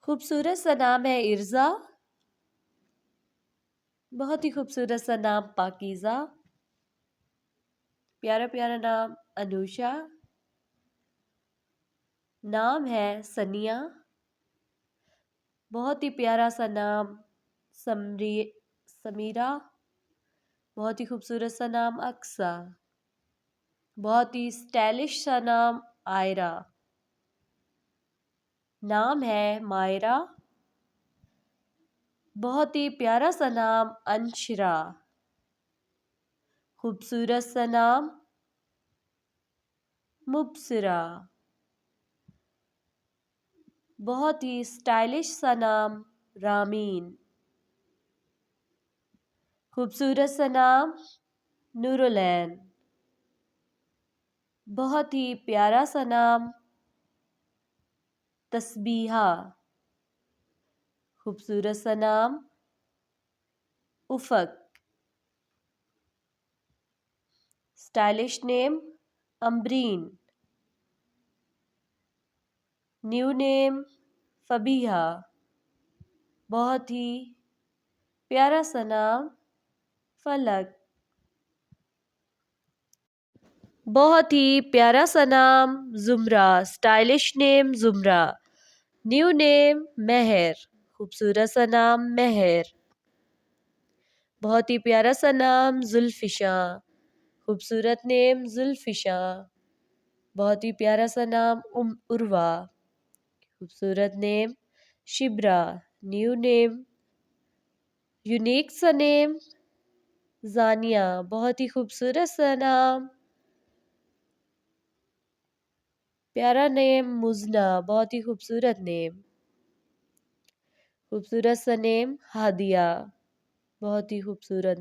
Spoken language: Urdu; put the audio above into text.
خوبصورت سا نام ہے ارزا، بہت ہی خوبصورت سا نام پاکیزہ، پیارا پیارا نام انوشا، نام ہے ثنیا، بہت ہی پیارا سا نام سمیرہ، بہت ہی خوبصورت سا نام اقصیٰ، بہت ہی اسٹائلش سا نام آئرہ، نام ہے مائرہ، بہت ہی پیارا سا نام انشرا، خوبصورت سا نام مبصرہ، بہت ہی اسٹائلش سا نام رامین، خوبصورت سا نام نورالعین، بہت ہی پیارا سا نام تسبیحہ، خوبصورت سا نام افق، اسٹائلش نیم امبرین، نیو نیم فبیہا، بہت ہی پیارا سا نام فلک، بہت ہی پیارا سا نام زمرہ، اسٹائلش نیم زمرہ، نیو نیم مہر، خوبصورت سا نام مہر، بہت ہی پیارا سا نام زلفشاں، خوبصورت نیم زلفشاں، بہت ہی پیارا سا نام عروہ، خوبصورت نیم شبرا، نیو نیم یونیک سا نیم زانیہ، بہت ہی خوبصورت سا نام پیارا نیم مزنہ، بہت ہی خوبصورت نیم، خوبصورت سا نیم ہادیہ، بہت ہی خوبصورت